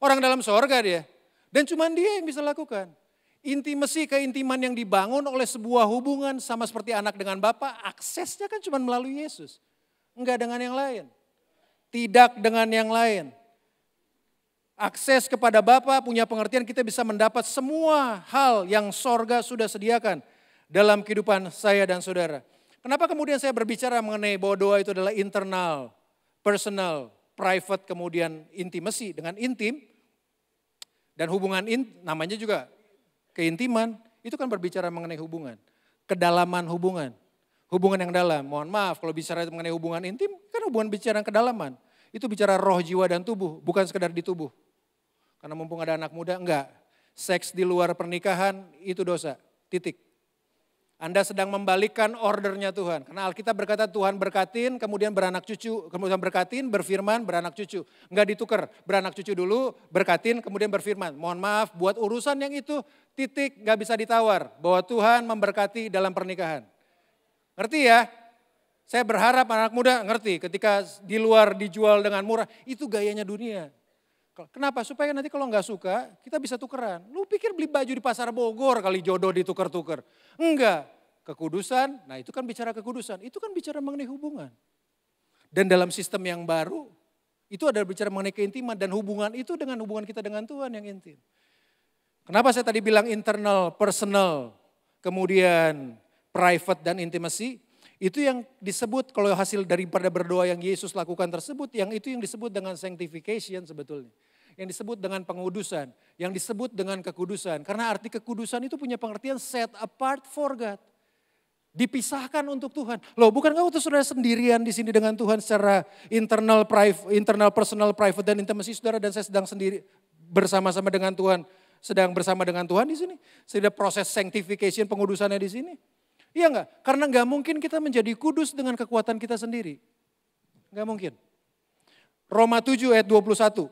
Orang dalam sorga dia. Dan cuma dia yang bisa lakukan. Intimasi, keintiman yang dibangun oleh sebuah hubungan sama seperti anak dengan Bapa, aksesnya kan cuma melalui Yesus. Enggak dengan yang lain. Tidak dengan yang lain. Akses kepada Bapa punya pengertian kita bisa mendapat semua hal yang sorga sudah sediakan dalam kehidupan saya dan saudara. Kenapa kemudian saya berbicara mengenai bahwa doa itu adalah internal, personal, private, kemudian intimacy dengan intim. Dan hubungan namanya juga keintiman, itu kan berbicara mengenai hubungan. Kedalaman hubungan. Hubungan yang dalam, mohon maaf kalau bicara mengenai hubungan intim, kan hubungan bicara kedalaman. Itu bicara roh, jiwa, dan tubuh, bukan sekedar di tubuh. Karena mumpung ada anak muda, enggak. Seks di luar pernikahan itu dosa, titik. Anda sedang membalikkan ordernya Tuhan. Karena Alkitab berkata Tuhan berkatin, kemudian beranak cucu. Kemudian berkatin, berfirman, beranak cucu. Enggak ditukar, beranak cucu dulu, berkatin, kemudian berfirman. Mohon maaf, buat urusan yang itu titik enggak bisa ditawar. Bahwa Tuhan memberkati dalam pernikahan. Ngerti ya? Saya berharap anak muda ngerti ketika di luar dijual dengan murah, itu gayanya dunia. Kenapa? Supaya nanti kalau nggak suka, kita bisa tukeran. Lu pikir beli baju di pasar Bogor kali jodoh ditukar-tukar. Enggak. Kekudusan, nah itu kan bicara kekudusan. Itu kan bicara mengenai hubungan. Dan dalam sistem yang baru, itu adalah bicara mengenai keintiman. Dan hubungan itu dengan hubungan kita dengan Tuhan yang intim. Kenapa saya tadi bilang internal, personal, kemudian private dan intimacy? Itu yang disebut kalau hasil daripada berdoa yang Yesus lakukan tersebut, yang itu yang disebut dengan sanctification sebetulnya. Yang disebut dengan pengudusan, yang disebut dengan kekudusan. Karena arti kekudusan itu punya pengertian set apart for God. Dipisahkan untuk Tuhan. Loh, bukankah waktu saudara sendirian di sini dengan Tuhan secara internal, personal, private, dan intimacy saudara, dan saya sedang sendiri bersama-sama dengan Tuhan, sedang bersama dengan Tuhan di sini. Sehingga proses sanctification, pengudusannya di sini. Iya enggak? Karena enggak mungkin kita menjadi kudus dengan kekuatan kita sendiri. Enggak mungkin. Roma 7 ayat 21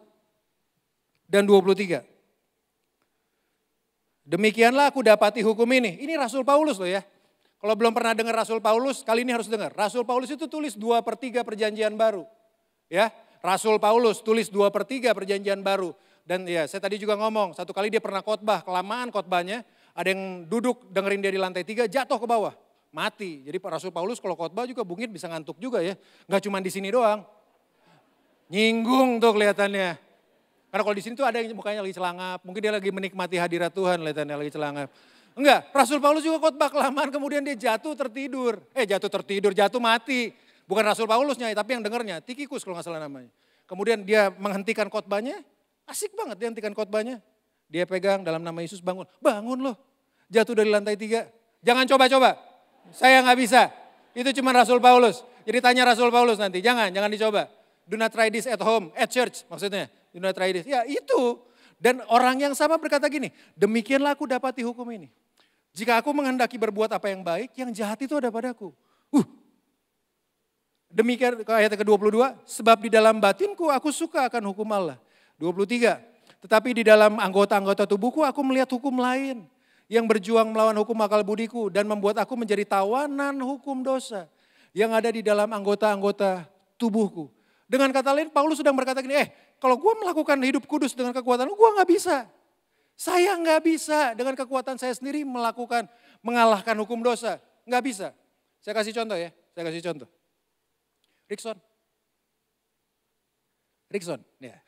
dan 23. Demikianlah aku dapati hukum ini. Ini Rasul Paulus loh ya. Kalau belum pernah dengar Rasul Paulus, kali ini harus dengar. Rasul Paulus itu tulis 2/3 perjanjian baru. Ya, Rasul Paulus tulis 2/3 perjanjian baru. Dan ya saya tadi juga ngomong, satu kali dia pernah khotbah, kelamaan khotbahnya. Ada yang duduk dengerin dia di lantai 3, jatuh ke bawah, mati. Jadi Pak Rasul Paulus kalau khotbah juga bungkit bisa ngantuk juga ya. Gak cuma di sini doang. Nyinggung tuh kelihatannya. Karena kalau di sini tuh ada yang mukanya lagi celangap, mungkin dia lagi menikmati hadirat Tuhan, kelihatannya lagi celangap. Enggak, Rasul Paulus juga khotbah kelamaan kemudian dia jatuh tertidur. Jatuh mati. Bukan Rasul Paulusnya tapi yang dengarnya, Tikikus kalau gak salah namanya. Kemudian dia menghentikan khotbahnya, asik banget dia hentikan khotbahnya. Dia pegang dalam nama Yesus bangun. Bangun loh, jatuh dari lantai 3. Jangan coba-coba, saya gak bisa. Itu cuma Rasul Paulus. Jadi tanya Rasul Paulus nanti, jangan dicoba. Do not try this at home, at church maksudnya. Do not try this, ya itu. Dan orang yang sama berkata gini, demikianlah aku dapati hukum ini. Jika aku menghendaki berbuat apa yang baik, yang jahat itu ada padaku. Demikian ayat ke-22, sebab di dalam batinku aku suka akan hukum Allah. 23, tetapi di dalam anggota-anggota tubuhku aku melihat hukum lain. Yang berjuang melawan hukum akal budiku dan membuat aku menjadi tawanan hukum dosa. Yang ada di dalam anggota-anggota tubuhku. Dengan kata lain Paulus sedang berkata gini, kalau gue melakukan hidup kudus dengan kekuatan gue gak bisa. Saya gak bisa dengan kekuatan saya sendiri mengalahkan hukum dosa. Gak bisa. Saya kasih contoh ya, Rickson, ya.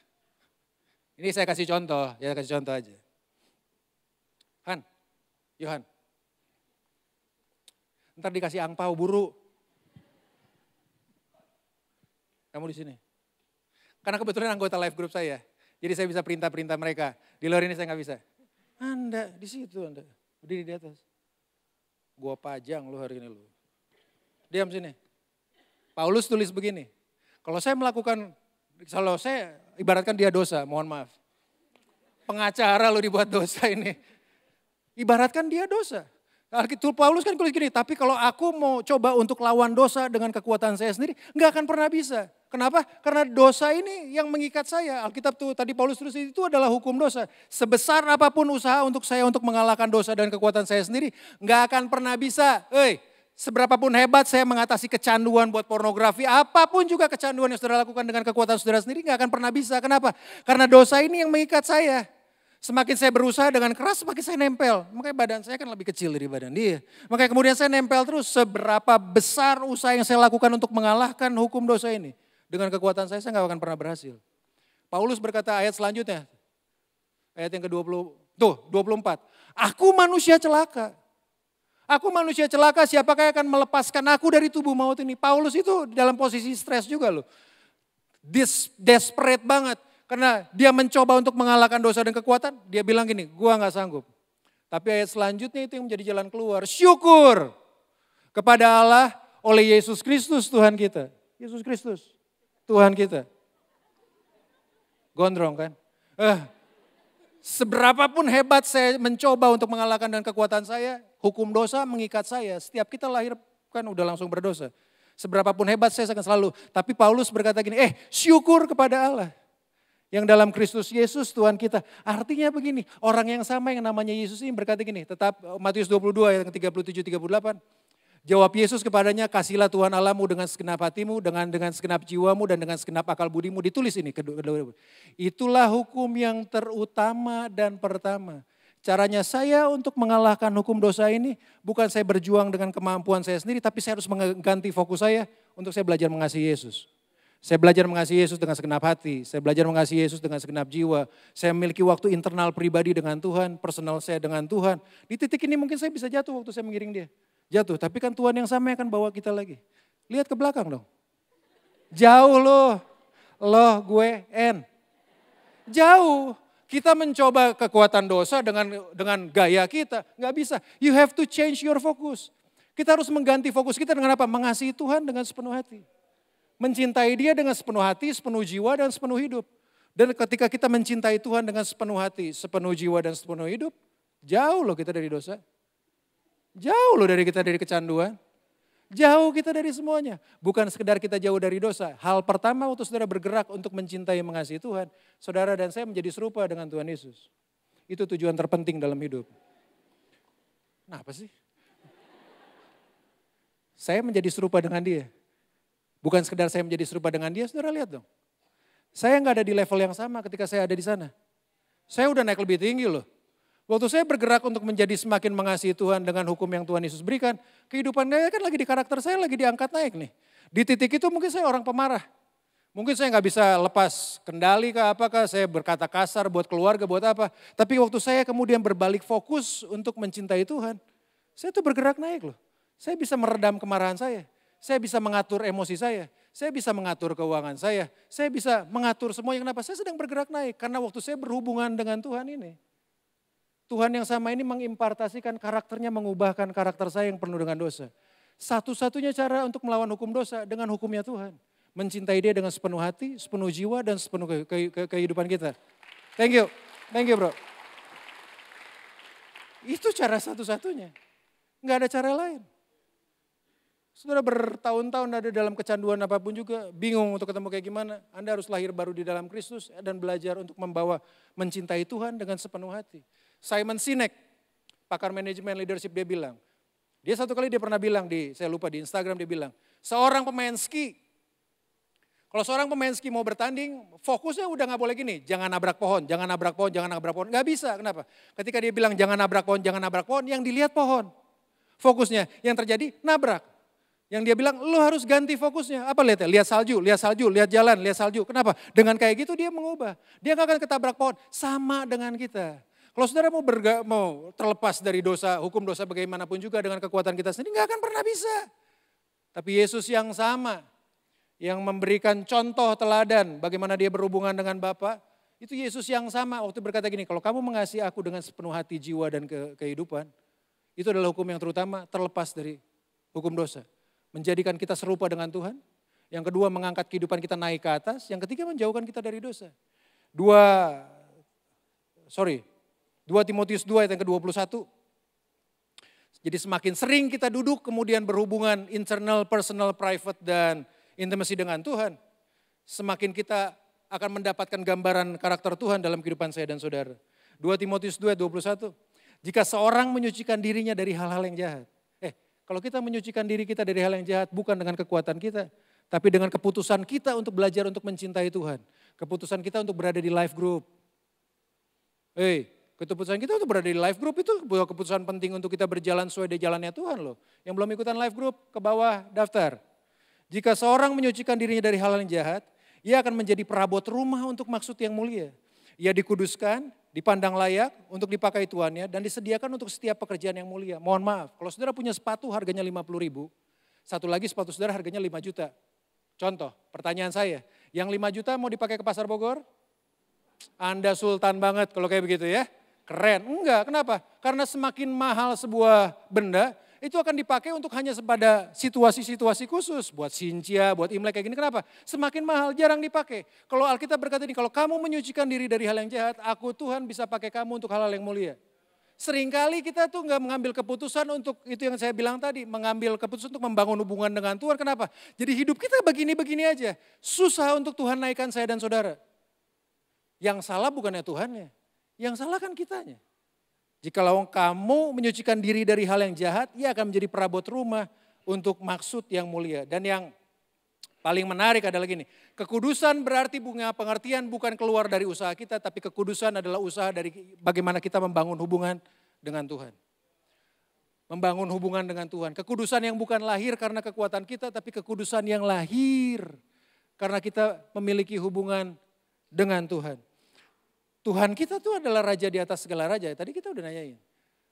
Ini saya kasih contoh aja. Yohan, ntar dikasih angpau buru. Kamu di sini. Karena kebetulan anggota live group saya. Jadi saya bisa perintah-perintah mereka. Di luar ini saya nggak bisa. Anda di situ Anda. Berdiri di atas. Gua pajang lu hari ini lu. Diam sini. Paulus tulis begini. Kalau saya ibaratkan dia dosa, mohon maaf. Pengacara lu dibuat dosa ini. Ibaratkan dia dosa. Paulus kan tulis gini, tapi kalau aku mau coba untuk lawan dosa dengan kekuatan saya sendiri, nggak akan pernah bisa. Kenapa? Karena dosa ini yang mengikat saya. Alkitab tuh tadi Paulus tulis itu adalah hukum dosa. Sebesar apapun usaha untuk mengalahkan dosa dan kekuatan saya sendiri, nggak akan pernah bisa. Seberapapun hebat saya mengatasi kecanduan buat pornografi, apapun juga kecanduan yang saudara lakukan dengan kekuatan saudara sendiri, nggak akan pernah bisa. Kenapa? Karena dosa ini yang mengikat saya. Semakin saya berusaha dengan keras, semakin saya nempel. Makanya badan saya kan lebih kecil dari badan dia. Makanya kemudian saya nempel terus seberapa besar usaha yang saya lakukan untuk mengalahkan hukum dosa ini. Dengan kekuatan saya nggak akan pernah berhasil. Paulus berkata ayat selanjutnya. Ayat yang ke-20, 24. Aku manusia celaka. Aku manusia celaka, siapakah yang akan melepaskan aku dari tubuh maut ini? Paulus itu dalam posisi stres juga loh. Desperate banget. Karena dia mencoba untuk mengalahkan dosa dan kekuatan. Dia bilang gini, gua gak sanggup. Tapi ayat selanjutnya itu yang menjadi jalan keluar. Syukur kepada Allah oleh Yesus Kristus Tuhan kita. Yesus Kristus Tuhan kita. Gondrong kan? Seberapapun hebat saya mencoba untuk mengalahkan dengan kekuatan saya, hukum dosa mengikat saya. Setiap kita lahir kan udah langsung berdosa. Seberapapun hebat saya akan selalu. Tapi Paulus berkata gini, syukur kepada Allah. Yang dalam Kristus Yesus Tuhan kita. Artinya begini, orang yang sama yang namanya Yesus ini berkata gini, tetap Matius 22 ayat 37-38. Jawab Yesus kepadanya, kasihlah Tuhan Allahmu dengan segenap hatimu, dengan segenap jiwamu, dan dengan segenap akal budimu. Ditulis ini, kedua. Itulah hukum yang terutama dan pertama. Caranya saya untuk mengalahkan hukum dosa ini, bukan saya berjuang dengan kemampuan saya sendiri, tapi saya harus mengganti fokus saya untuk saya belajar mengasihi Yesus. Saya belajar mengasihi Yesus dengan segenap hati, saya belajar mengasihi Yesus dengan segenap jiwa. Saya memiliki waktu internal pribadi dengan Tuhan, personal saya dengan Tuhan. Di titik ini mungkin saya bisa jatuh waktu saya mengiring dia. Jatuh, tapi kan Tuhan yang sama yang akan bawa kita lagi. Lihat ke belakang dong. Jauh loh, gue, N. Jauh. Kita mencoba kekuatan dosa dengan gaya kita. Nggak bisa. You have to change your focus. Kita harus mengganti fokus kita dengan apa? Mengasihi Tuhan dengan sepenuh hati. Mencintai dia dengan sepenuh hati, sepenuh jiwa, dan sepenuh hidup. Dan ketika kita mencintai Tuhan dengan sepenuh hati, sepenuh jiwa, dan sepenuh hidup, jauh loh kita dari dosa. Jauh loh dari kita dari kecanduan. Jauh kita dari semuanya. Bukan sekedar kita jauh dari dosa. Hal pertama waktu saudara bergerak untuk mencintai mengasihi Tuhan. Saudara dan saya menjadi serupa dengan Tuhan Yesus. Itu tujuan terpenting dalam hidup. Kenapa sih? Saya menjadi serupa dengan dia. Bukan sekedar saya menjadi serupa dengan dia, saudara lihat dong. Saya nggak ada di level yang sama ketika saya ada di sana. Saya udah naik lebih tinggi loh. Waktu saya bergerak untuk menjadi semakin mengasihi Tuhan dengan hukum yang Tuhan Yesus berikan, kehidupan saya kan lagi di karakter saya lagi diangkat naik nih. Di titik itu mungkin saya orang pemarah. Mungkin saya nggak bisa lepas kendali apakah saya berkata kasar buat keluarga, buat apa. Tapi waktu saya kemudian berbalik fokus untuk mencintai Tuhan, saya tuh bergerak naik loh. Saya bisa meredam kemarahan saya bisa mengatur emosi saya bisa mengatur keuangan saya bisa mengatur semuanya. Kenapa? Saya sedang bergerak naik karena waktu saya berhubungan dengan Tuhan ini. Tuhan yang sama ini mengimpartasikan karakternya, mengubahkan karakter saya yang penuh dengan dosa. Satu-satunya cara untuk melawan hukum dosa dengan hukumnya Tuhan. Mencintai dia dengan sepenuh hati, sepenuh jiwa, dan sepenuh kehidupan kita. Thank you bro. Itu cara satu-satunya. Nggak ada cara lain. Saudara bertahun-tahun ada dalam kecanduan apapun juga, bingung untuk ketemu kayak gimana. Anda harus lahir baru di dalam Kristus dan belajar untuk membawa mencintai Tuhan dengan sepenuh hati. Simon Sinek, pakar manajemen leadership, dia bilang, dia satu kali dia pernah bilang saya lupa di Instagram dia bilang, seorang pemain ski, kalau seorang pemain ski mau bertanding, fokusnya udah gak boleh gini, jangan nabrak pohon, jangan nabrak pohon, jangan nabrak pohon. Gak bisa, kenapa? Ketika dia bilang jangan nabrak pohon, yang dilihat pohon. Fokusnya, yang terjadi nabrak. Yang dia bilang, lu harus ganti fokusnya. Apa lihat ya? Lihat salju, lihat jalan, lihat salju. Kenapa? Dengan kayak gitu dia mengubah. Dia gak akan ketabrak pohon, sama dengan kita. Kalau saudara mau terlepas dari dosa, hukum dosa bagaimanapun juga dengan kekuatan kita sendiri, gak akan pernah bisa. Tapi Yesus yang sama, yang memberikan contoh teladan bagaimana dia berhubungan dengan Bapa, itu Yesus yang sama waktu berkata gini, kalau kamu mengasihi aku dengan sepenuh hati, jiwa, dan kehidupan, itu adalah hukum yang terutama terlepas dari hukum dosa. Menjadikan kita serupa dengan Tuhan. Yang kedua mengangkat kehidupan kita naik ke atas. Yang ketiga menjauhkan kita dari dosa. 2 Timotius 2 ayat yang ke-21. Jadi semakin sering kita duduk kemudian berhubungan internal, personal, private, dan intimacy dengan Tuhan. Semakin kita akan mendapatkan gambaran karakter Tuhan dalam kehidupan saya dan saudara. 2 Timotius 2 ayat 21. Jika seorang menyucikan dirinya dari hal-hal yang jahat. Kalau kita menyucikan diri kita dari hal yang jahat bukan dengan kekuatan kita. Tapi dengan keputusan kita untuk belajar untuk mencintai Tuhan. Keputusan kita untuk berada di life group. Keputusan kita untuk berada di life group itu keputusan penting untuk kita berjalan sesuai dengan jalannya Tuhan loh. Yang belum ikutan life group ke bawah daftar. Jika seorang menyucikan dirinya dari hal yang jahat, ia akan menjadi perabot rumah untuk maksud yang mulia. Ia dikuduskan, dipandang layak untuk dipakai tuannya dan disediakan untuk setiap pekerjaan yang mulia. Mohon maaf, kalau saudara punya sepatu harganya 50.000, satu lagi sepatu saudara harganya 5 juta. Contoh, pertanyaan saya, yang 5 juta mau dipakai ke Pasar Bogor? Anda sultan banget kalau kayak begitu ya. Keren. Enggak, kenapa? Karena semakin mahal sebuah benda, itu akan dipakai untuk hanya pada situasi-situasi khusus. Buat Sincia, buat Imlek kayak gini. Kenapa? Semakin mahal, jarang dipakai. Kalau Alkitab berkata ini, kalau kamu menyucikan diri dari hal yang jahat, aku Tuhan bisa pakai kamu untuk hal-hal yang mulia. Seringkali kita tuh nggak mengambil keputusan untuk, itu yang saya bilang tadi, mengambil keputusan untuk membangun hubungan dengan Tuhan. Kenapa? Jadi hidup kita begini-begini aja. Susah untuk Tuhan naikkan saya dan saudara. Yang salah bukannya Tuhannya, yang salah kan kitanya. Jikalau kamu menyucikan diri dari hal yang jahat, ia akan menjadi perabot rumah untuk maksud yang mulia. Dan yang paling menarik adalah gini, kekudusan berarti bunga pengertian bukan keluar dari usaha kita, tapi kekudusan adalah usaha dari bagaimana kita membangun hubungan dengan Tuhan. Membangun hubungan dengan Tuhan. Kekudusan yang bukan lahir karena kekuatan kita, tapi kekudusan yang lahir karena kita memiliki hubungan dengan Tuhan. Tuhan kita tuh adalah raja di atas segala raja. Tadi kita udah nanyain.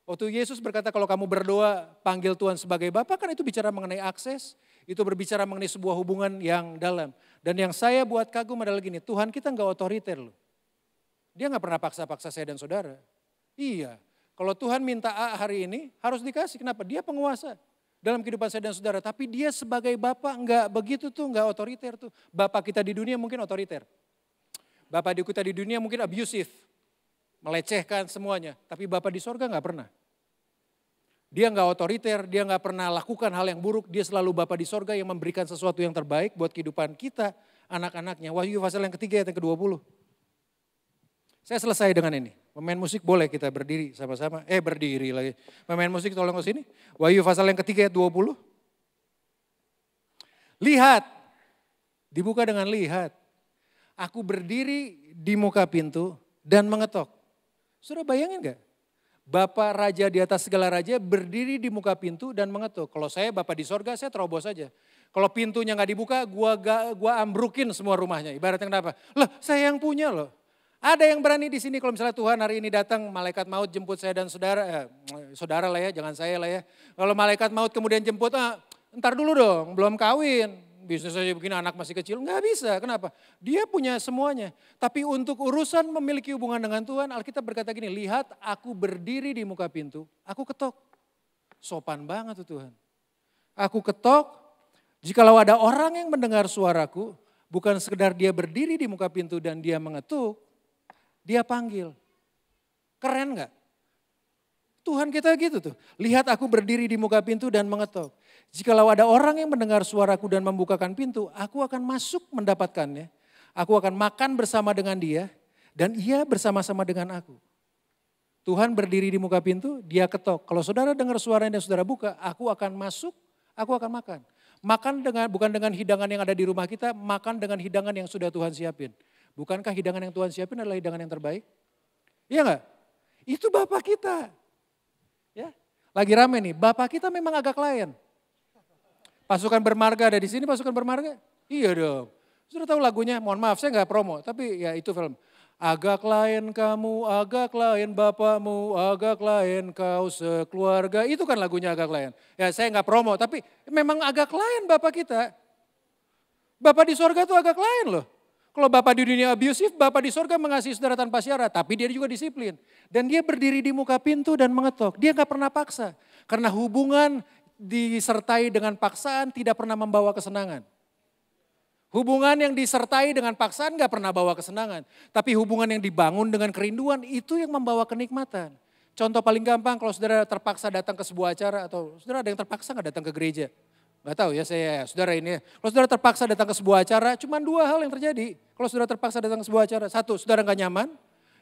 Waktu Yesus berkata kalau kamu berdoa panggil Tuhan sebagai Bapa, kan itu bicara mengenai akses. Itu berbicara mengenai sebuah hubungan yang dalam. Dan yang saya buat kagum adalah gini, Tuhan kita gak otoriter loh. Dia gak pernah paksa-paksa saya dan saudara. Iya, kalau Tuhan minta A hari ini harus dikasih. Kenapa? Dia penguasa dalam kehidupan saya dan saudara. Tapi dia sebagai Bapa gak begitu tuh, gak otoriter tuh. Bapa kita di dunia mungkin otoriter. Bapak di kita di dunia mungkin abusive, melecehkan semuanya. Tapi Bapak di sorga gak pernah. Dia gak otoriter, dia gak pernah lakukan hal yang buruk. Dia selalu Bapak di sorga yang memberikan sesuatu yang terbaik buat kehidupan kita, anak-anaknya. Wahyu pasal yang ketiga ayat yang ke-20. Saya selesai dengan ini. Pemain musik boleh kita berdiri sama-sama. Berdiri lagi. Pemain musik tolong ke sini. Wahyu pasal yang ketiga ayat 20. Lihat, dibuka dengan lihat. Aku berdiri di muka pintu dan mengetok. Sudah bayangin gak? Bapak raja di atas segala raja berdiri di muka pintu dan mengetuk. Kalau saya Bapak di sorga saya terobos aja. Kalau pintunya gak dibuka gua ambrukin semua rumahnya. Ibaratnya kenapa? Loh saya yang punya loh. Ada yang berani di sini kalau misalnya Tuhan hari ini datang malaikat maut jemput saya dan saudara. Saudara lah ya, jangan saya lah ya. Kalau malaikat maut kemudian jemput, ntar dulu dong belum kawin. Bisnis aja begini anak masih kecil, nggak bisa. Kenapa? Dia punya semuanya. Tapi untuk urusan memiliki hubungan dengan Tuhan, Alkitab berkata gini, lihat aku berdiri di muka pintu, aku ketok. Sopan banget tuh Tuhan. Aku ketok, jikalau ada orang yang mendengar suaraku, bukan sekedar dia berdiri di muka pintu dan dia mengetuk, dia panggil. Keren nggak? Tuhan kita gitu tuh. Lihat aku berdiri di muka pintu dan mengetok. Jikalau ada orang yang mendengar suaraku dan membukakan pintu, aku akan masuk mendapatkannya. Aku akan makan bersama dengan dia dan ia bersama-sama dengan aku. Tuhan berdiri di muka pintu, dia ketok. Kalau saudara dengar suaranya dan saudara buka, aku akan masuk, aku akan makan. Makan bukan dengan hidangan yang ada di rumah kita, makan dengan hidangan yang sudah Tuhan siapin. Bukankah hidangan yang Tuhan siapin adalah hidangan yang terbaik? Iya enggak? Itu Bapak kita. Ya, lagi rame nih, Bapak kita memang agak lain. Pasukan Bermarga ada di sini, Pasukan Bermarga? Iya dong. Sudah tahu lagunya, mohon maaf saya nggak promo, tapi ya itu film. Agak lain kamu, agak lain bapakmu, agak lain kau sekeluarga. Itu kan lagunya agak lain. Ya saya nggak promo, tapi memang agak lain Bapak kita. Bapak di sorga tuh agak lain loh. Kalau Bapak di dunia abusif, Bapak di sorga mengasihi saudara tanpa syarat. Tapi dia juga disiplin. Dan dia berdiri di muka pintu dan mengetok. Dia gak pernah paksa. Karena hubungan disertai dengan paksaan tidak pernah membawa kesenangan. Hubungan yang disertai dengan paksaan gak pernah bawa kesenangan. Tapi hubungan yang dibangun dengan kerinduan itu yang membawa kenikmatan. Contoh paling gampang kalau saudara terpaksa datang ke sebuah acara atau saudara ada yang terpaksa gak datang ke gereja. Gak tahu ya saya, saudara ini. Kalau saudara terpaksa datang ke sebuah acara, cuma dua hal yang terjadi. Kalau saudara terpaksa datang ke sebuah acara, satu, saudara gak nyaman.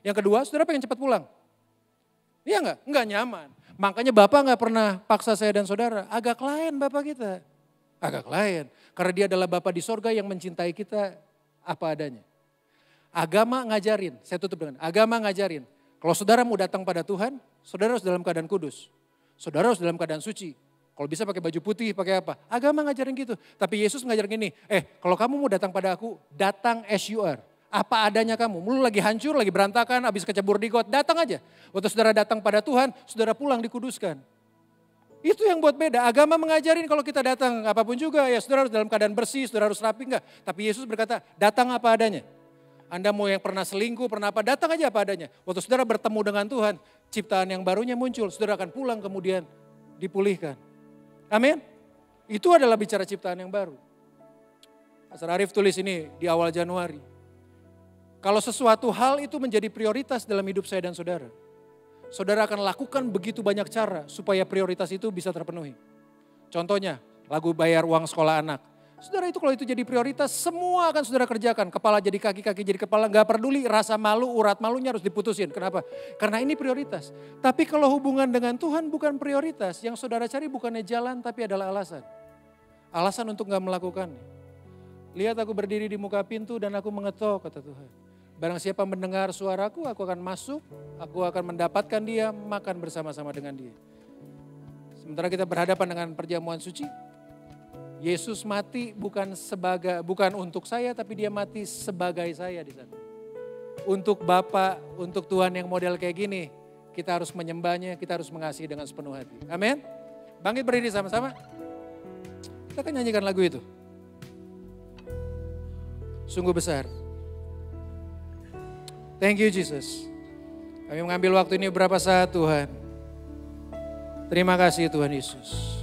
Yang kedua, saudara pengen cepat pulang. Iya gak? Gak nyaman. Makanya Bapak gak pernah paksa saya dan saudara. Agak lain Bapak kita. Agak lain. Karena dia adalah Bapak di sorga yang mencintai kita apa adanya. Agama ngajarin, saya tutup dengan agama ngajarin. Kalau saudara mau datang pada Tuhan, saudara harus dalam keadaan kudus. Saudara harus dalam keadaan suci. Kalau bisa pakai baju putih, pakai apa? Agama ngajarin gitu. Tapi Yesus ngajarin gini, kalau kamu mau datang pada aku, datang as you are. Apa adanya kamu. Lu lagi hancur, lagi berantakan, habis kecebur di got. Datang aja. Waktu saudara datang pada Tuhan, saudara pulang dikuduskan. Itu yang buat beda. Agama mengajarin kalau kita datang apapun juga, ya saudara harus dalam keadaan bersih, saudara harus rapi enggak. Tapi Yesus berkata, datang apa adanya. Anda mau yang pernah selingkuh, pernah apa, datang aja apa adanya. Waktu saudara bertemu dengan Tuhan, ciptaan yang barunya muncul. Saudara akan pulang kemudian dipulihkan. Amin. Itu adalah bicara ciptaan yang baru. Pastor Arief tulis ini di awal Januari. Kalau sesuatu hal itu menjadi prioritas dalam hidup saya dan saudara, saudara akan lakukan begitu banyak cara supaya prioritas itu bisa terpenuhi. Contohnya, lagu bayar uang sekolah anak. Saudara itu kalau itu jadi prioritas, semua akan saudara kerjakan. Kepala jadi kaki, kaki jadi kepala, gak peduli rasa malu, urat malunya harus diputusin. Kenapa? Karena ini prioritas. Tapi kalau hubungan dengan Tuhan bukan prioritas, yang saudara cari bukannya jalan tapi adalah alasan. Alasan untuk gak melakukannya. Lihat aku berdiri di muka pintu dan aku mengetok, kata Tuhan. Barang siapa mendengar suaraku, aku akan masuk, aku akan mendapatkan dia, makan bersama-sama dengan dia. Sementara kita berhadapan dengan perjamuan suci, Yesus mati bukan untuk saya, tapi dia mati sebagai saya di sana. Untuk Bapa, untuk Tuhan yang model kayak gini, kita harus menyembahnya, kita harus mengasihi dengan sepenuh hati. Amin. Bangkit berdiri sama-sama. Kita akan nyanyikan lagu itu. Sungguh besar. Thank you Jesus. Kami mengambil waktu ini beberapa saat Tuhan. Terima kasih Tuhan Yesus.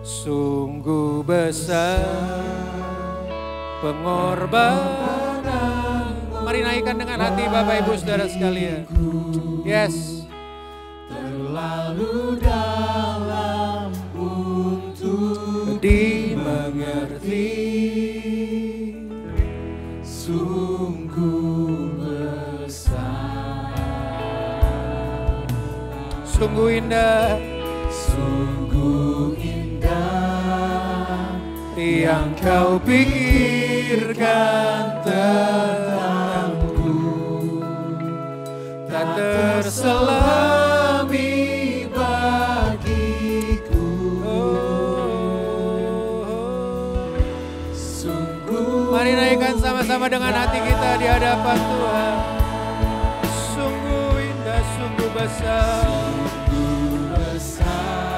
Sungguh besar pengorbanan. Mari naikkan dengan hati Bapak Ibu Saudara sekalian. Yes. Terlalu dalam untuk dimengerti. Sungguh sungguh indah, sungguh indah yang kau pikirkan tentangku, tak terselami bagiku. Sungguh. Mari naikkan sama-sama dengan hati kita di hadapan Tuhan. Sungguh indah, sungguh besar. Sungguh besar